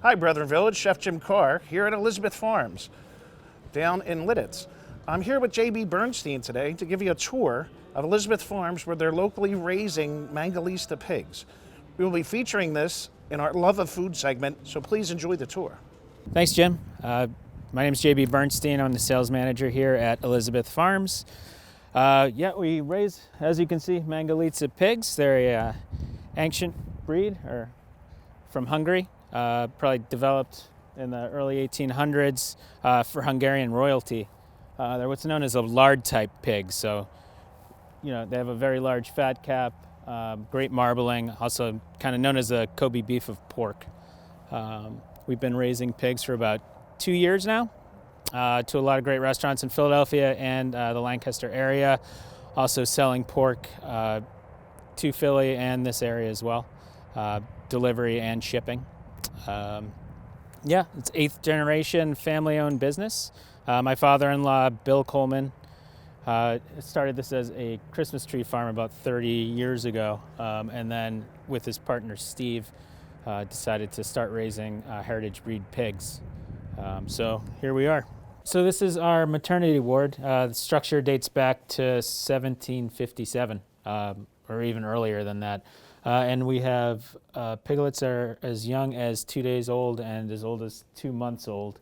Hi, Brethren Village. Chef Jim Carr here at Elizabeth Farms down in Lidditz. I'm here with JB Bernstein today to give you a tour of Elizabeth Farms where they're locally raising Mangalitsa pigs. We will be featuring this in our Love of Food segment, so please enjoy the tour. Thanks, Jim. My name is JB Bernstein. I'm the sales manager here at Elizabeth Farms. We raise, as you can see, Mangalitsa pigs. They're an ancient breed from Hungary, probably developed in the early 1800s for Hungarian royalty. They're what's known as a lard type pig. So, they have a very large fat cap, great marbling, also kind of known as the Kobe beef of pork. We've been raising pigs for about 2 years now to a lot of great restaurants in Philadelphia and the Lancaster area. Also selling pork to Philly and this area as well, delivery and shipping. It's 8th generation family-owned business. My father-in-law, Bill Coleman, started this as a Christmas tree farm about 30 years ago, and then with his partner Steve, decided to start raising heritage breed pigs. So here we are. So this is our maternity ward. The structure dates back to 1757, or even earlier than that. And we have piglets that are as young as 2 days old and as old as 2 months old.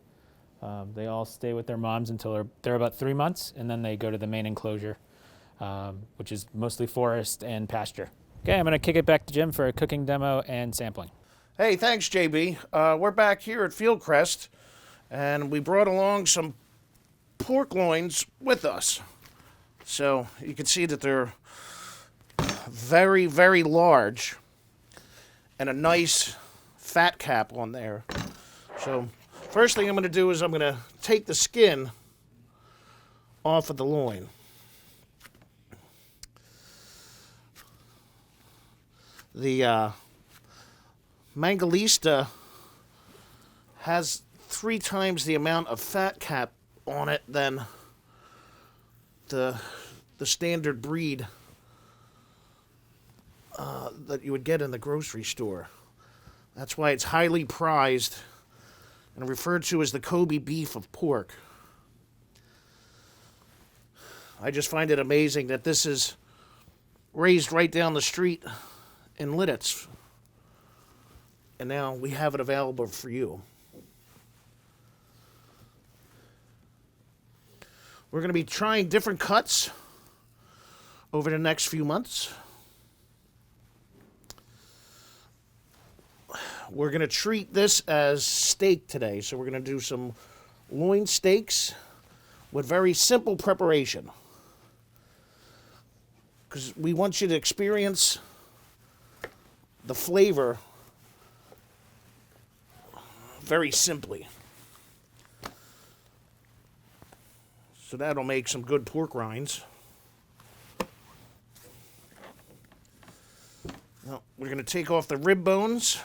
They all stay with their moms until they're about 3 months, and then they go to the main enclosure, which is mostly forest and pasture. Okay, I'm going to kick it back to Jim for a cooking demo and sampling. Hey, thanks, JB. We're back here at Fieldcrest, and we brought along some pork loins with us. So you can see that they're very, very large and a nice fat cap on there. So first thing I'm going to do is I'm going to take the skin off of the loin. The Mangalitsa has 3 times the amount of fat cap on it than the standard breed that you would get in the grocery store. That's why it's highly prized and referred to as the Kobe beef of pork. I just find it amazing that this is raised right down the street in Lidditz, and now we have it available for you. We're going to be trying different cuts over the next few months. We're going to treat this as steak today, so we're going to do some loin steaks with very simple preparation, because we want you to experience the flavor very simply. So that'll make some good pork rinds. Now we're going to take off the rib bones.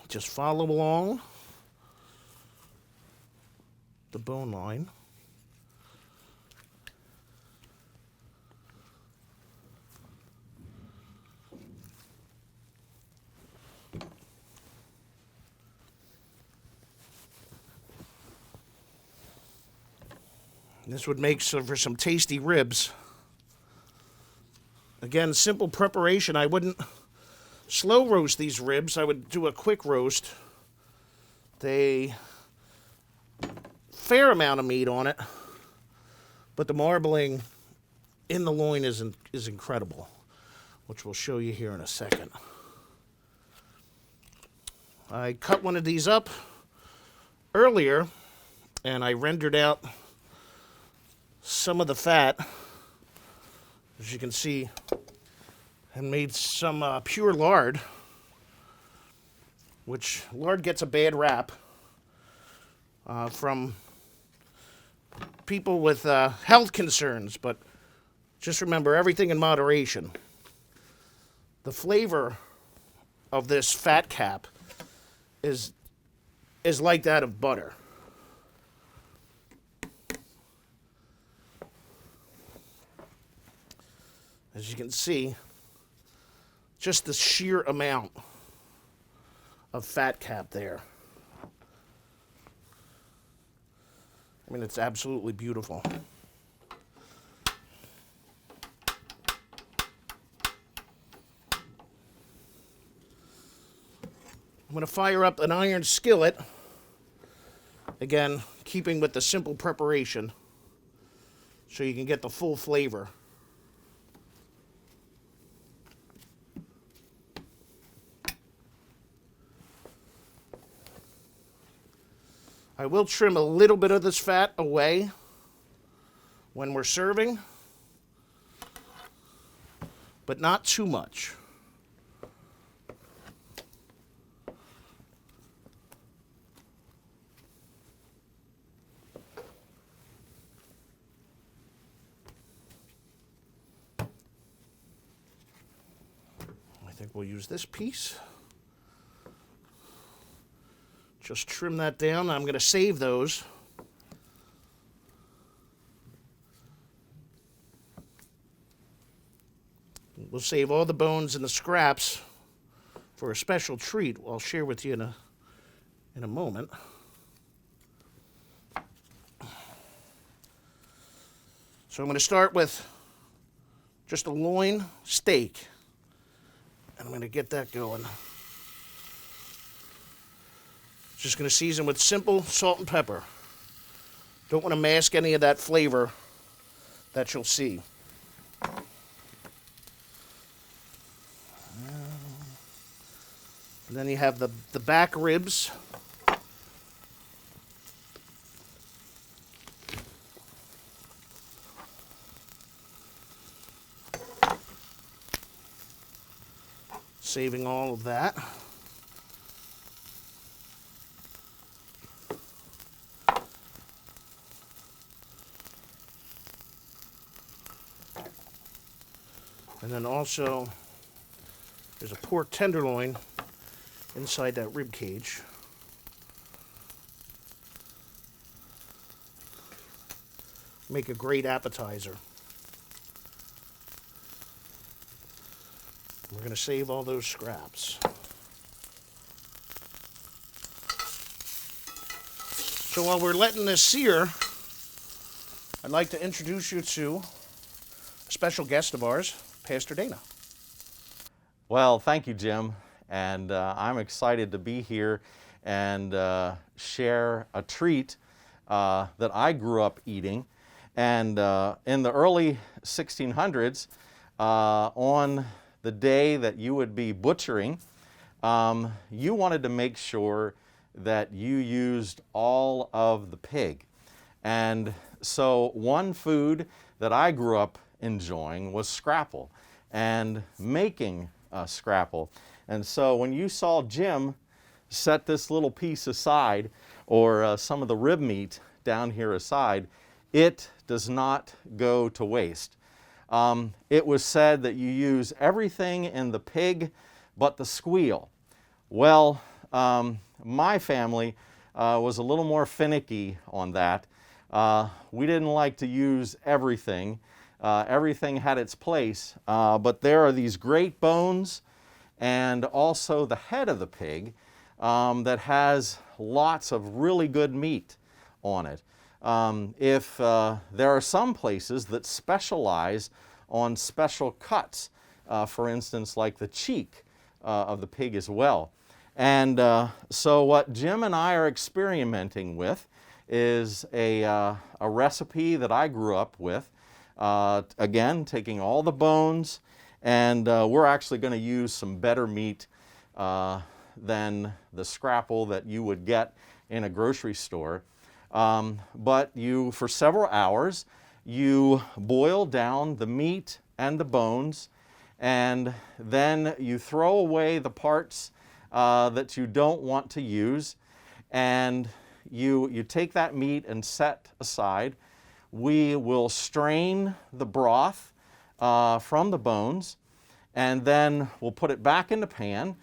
Just follow along the bone line. This would make for some tasty ribs. Again, simple preparation. I wouldn't slow roast these ribs. I would do a quick roast. They fair amount of meat on it, but the marbling in the loin is incredible, which we'll show you here in a second. I cut one of these up earlier, and I rendered out some of the fat, as you can see, and made some pure lard, which lard gets a bad rap from people with health concerns, but just remember, everything in moderation. The flavor of this fat cap is like that of butter. As you can see, just the sheer amount of fat cap there. I mean, it's absolutely beautiful. I'm going to fire up an iron skillet. Again, keeping with the simple preparation so you can get the full flavor. I will trim a little bit of this fat away when we're serving, but not too much. I think we'll use this piece. Just trim that down. I'm going to save those. We'll save all the bones and the scraps for a special treat I'll share with you in a moment. So I'm going to start with just a loin steak. And I'm going to get that going. Just going to season with simple salt and pepper. Don't want to mask any of that flavor that you'll see. And then you have the back ribs. Saving all of that. And then also, there's a pork tenderloin inside that rib cage. Make a great appetizer. We're going to save all those scraps. So while we're letting this sear, I'd like to introduce you to a special guest of ours, Pastor Dana. Well, thank you, Jim, and I'm excited to be here and share a treat that I grew up eating. And in the early 1600s, on the day that you would be butchering, you wanted to make sure that you used all of the pig. And so one food that I grew up enjoying was Scrapple and making Scrapple. And so when you saw Jim set this little piece aside, or some of the rib meat down here aside, it does not go to waste. It was said that you use everything in the pig but the squeal. Well, my family was a little more finicky on that. We didn't like to use everything. Everything had its place, but there are these great bones and also the head of the pig that has lots of really good meat on it. If there are some places that specialize on special cuts, for instance, like the cheek of the pig as well. And so what Jim and I are experimenting with is a recipe that I grew up with. Again, taking all the bones, and we're actually going to use some better meat than the Scrapple that you would get in a grocery store. But you, for several hours, you boil down the meat and the bones, and then you throw away the parts that you don't want to use, and you take that meat and set aside. We will strain the broth from the bones, and then we'll put it back in the pan,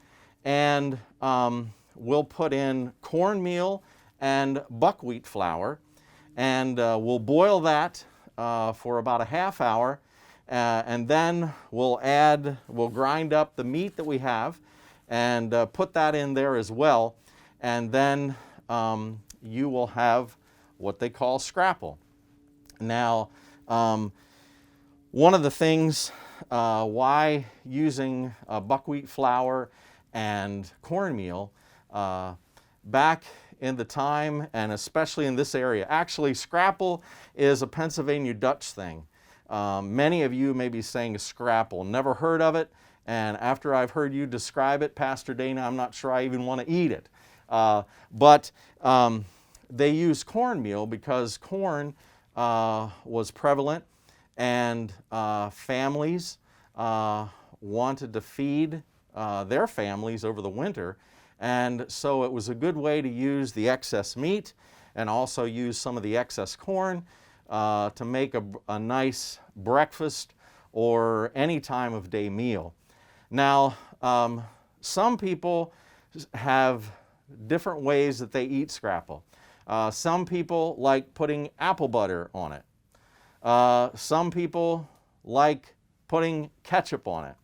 and we'll put in cornmeal and buckwheat flour, and we'll boil that for about a half hour. and then we'll grind up the meat that we have and put that in there as well. And then you will have what they call scrapple. Now, one of the things why using buckwheat flour and cornmeal back in the time, and especially in this area, actually scrapple is a Pennsylvania Dutch thing. Many of you may be saying scrapple, never heard of it, and after I've heard you describe it, Pastor Dana, I'm not sure I even want to eat it. But they use cornmeal because corn was prevalent, and families wanted to feed their families over the winter, and so it was a good way to use the excess meat and also use some of the excess corn to make a nice breakfast or any time of day meal. Now, some people have different ways that they eat scrapple. Some people like putting apple butter on it. Some people like putting ketchup on it.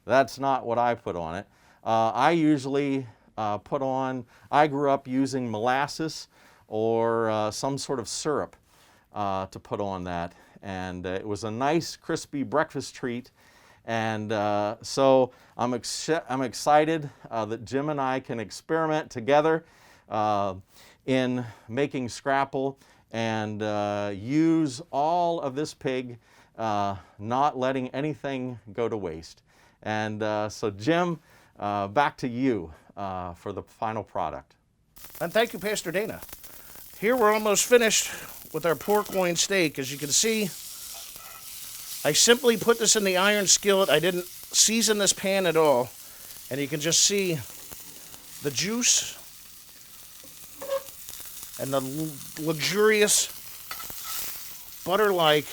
That's not what I put on it. I usually I grew up using molasses or some sort of syrup to put on that. And it was a nice crispy breakfast treat. And so I'm excited that Jim and I can experiment together in making scrapple and use all of this pig, not letting anything go to waste. And so Jim, back to you for the final product. And thank you, Pastor Dana. Here we're almost finished with our pork loin steak. As you can see, I simply put this in the iron skillet. I didn't season this pan at all. And you can just see the juice and the luxurious butter-like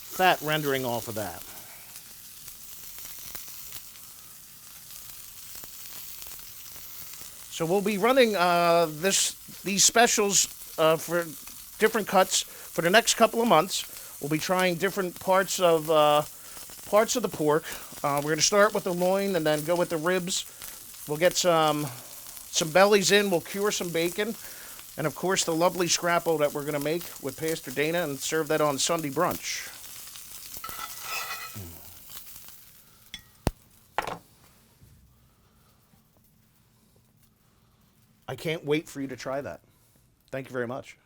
fat rendering off of that. So we'll be running these specials for different cuts for the next couple of months. We'll be trying different parts of the pork. We're going to start with the loin and then go with the ribs. We'll get some bellies in. We'll cure some bacon, and of course the lovely scrapple that we're going to make with Pastor Dana and serve that on Sunday brunch. I can't wait for you to try that. Thank you very much.